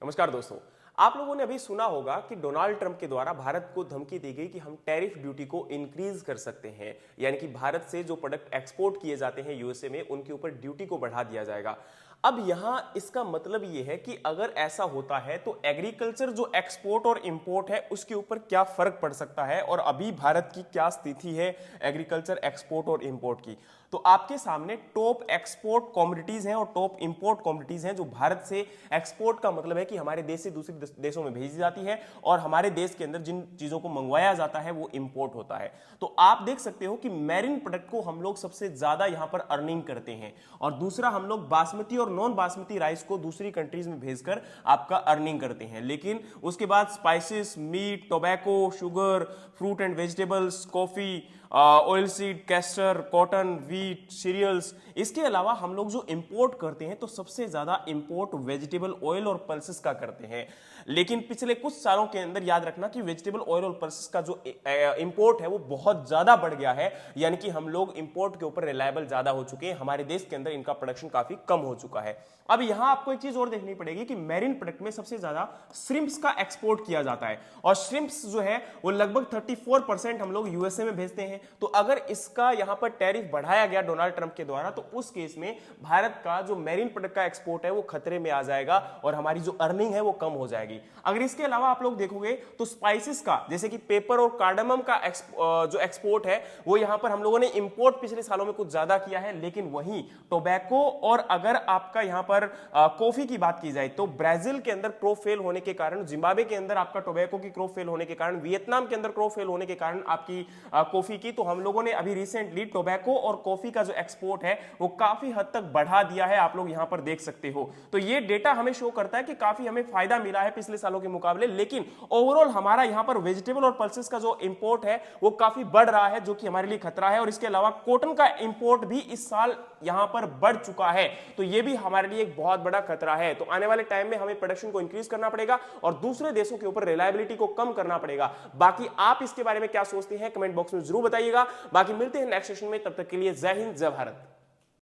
नमस्कार दोस्तों। आप लोगों ने अभी सुना होगा कि डोनाल्ड ट्रंप के द्वारा भारत को धमकी दी गई कि हम टैरिफ ड्यूटी को इंक्रीज कर सकते हैं, यानी कि भारत से जो प्रोडक्ट एक्सपोर्ट किए जाते हैं यूएसए में उनके ऊपर ड्यूटी को बढ़ा दिया जाएगा। अब यहां इसका मतलब यह है कि अगर ऐसा होता है तो एग्रीकल्चर जो एक्सपोर्ट और इंपोर्ट है उसके ऊपर क्या फर्क पड़ सकता है और अभी भारत की क्या स्थिति है एग्रीकल्चर एक्सपोर्ट और इंपोर्ट की। तो आपके सामने टॉप एक्सपोर्ट कमोडिटीज हैं और टॉप इंपोर्ट कमोडिटीज हैं जो भारत से एक्सपोर्ट का मतलब है कि हमारे देश से दूसरे देशों में भेजी जाती है और हमारे देश के अंदर जिन चीजों को मंगवाया जाता है वो इंपोर्ट होता है। तो आप देख सकते हो कि मैरिन प्रोडक्ट को हम लोग सबसे ज्यादा यहां पर अर्निंग करते हैं और दूसरा हम लोग बासमती और नॉन बासमती राइस को दूसरी कंट्रीज में भेजकर आपका अर्निंग करते हैं। लेकिन उसके बाद spices, meat, tobacco, sugar, fruit and vegetables, coffee, oil seed, castor, cotton, wheat, cereals, इसके अलावा हम लोग जो इंपोर्ट करते हैं तो सबसे ज्यादा इंपोर्ट वेजिटेबल ऑयल और पल्सेस का करते हैं। लेकिन पिछले कुछ सालों के अंदर याद रखना कि वेजिटेबल ऑयल और पल्सेस का जो इंपोर्ट है वो बहुत ज्यादा बढ़ गया है, यानी कि हम लोग इंपोर्ट के ऊपर रिलायबल ज्यादा हो चुके हैं, हमारे देश के अंदर इनका प्रोडक्शन काफी कम हो चुका है। अब यहां आपको एक चीज और देखनी पड़ेगी कि मैरिन प्रोडक्ट में सबसे ज्यादा श्रिम्प्स का एक्सपोर्ट किया जाता है और श्रिम्प्स जो है वो लगभग 34% हम लोग यूएसए में भेजते हैं। तो अगर इसका यहां पर टैरिफ बढ़ाया गया डोनाल्ड ट्रंप के द्वारा तो उस केस में भारत का जो मैरिन प्रोडक्ट का एक्सपोर्ट है वो खतरे में आ जाएगा और हमारी जो अर्निंग है वो कम हो जाएगी। अगर इसके अलावा आप लोग देखोगे तो स्पाइसेस का, जैसे कि पेपर और कार्डमम का जो एक्सपोर्ट है वो यहां पर हम लोगों ने इंपोर्ट पिछले सालों में कुछ ज्यादा किया है। लेकिन वहीं टोबैको और अगर आपका यहां पर कॉफी की बात की जाए तो ब्राजील के अंदर क्रॉप फेल होने के कारण, जिम्बाब्वे के अंदर आपका टोबैको की क्रॉप फेल होने के कारण, वियतनाम के अंदर क्रॉप फेल होने के कारण आपकी कॉफी की, तो हम लोगों ने अभी रिसेंटली टोबैको और कॉफी का जो एक्सपोर्ट है वो काफी हद तक बढ़ा दिया है। आप लोग यहां पर देख सकते हो। तो ये डेटा हमें शो करता है कि काफी हमें फायदा मिला है पिछले सालों के मुकाबले। लेकिन ओवरऑल हमारा यहां पर वेजिटेबल और पल्सेस का जो इंपोर्ट है वो काफी बढ़ रहा है, जो कि हमारे लिए खतरा है। और इसके अलावा कॉटन का इंपोर्ट भी इस साल यहां पर बढ़ चुका है, तो ये भी हमारे लिए एक बहुत बड़ा खतरा है। तो आने वाले टाइम में हमें प्रोडक्शन को इंक्रीज करना पड़ेगा और दूसरे देशों के ऊपर रिलायबिलिटी को कम करना पड़ेगा। बाकी आप इसके बारे में क्या सोचते हैं कमेंट बॉक्स में जरूर बताइएगा। बाकी मिलते हैं नेक्स्ट सेशन में, तब तक के लिए जय हिंद, जय भारत।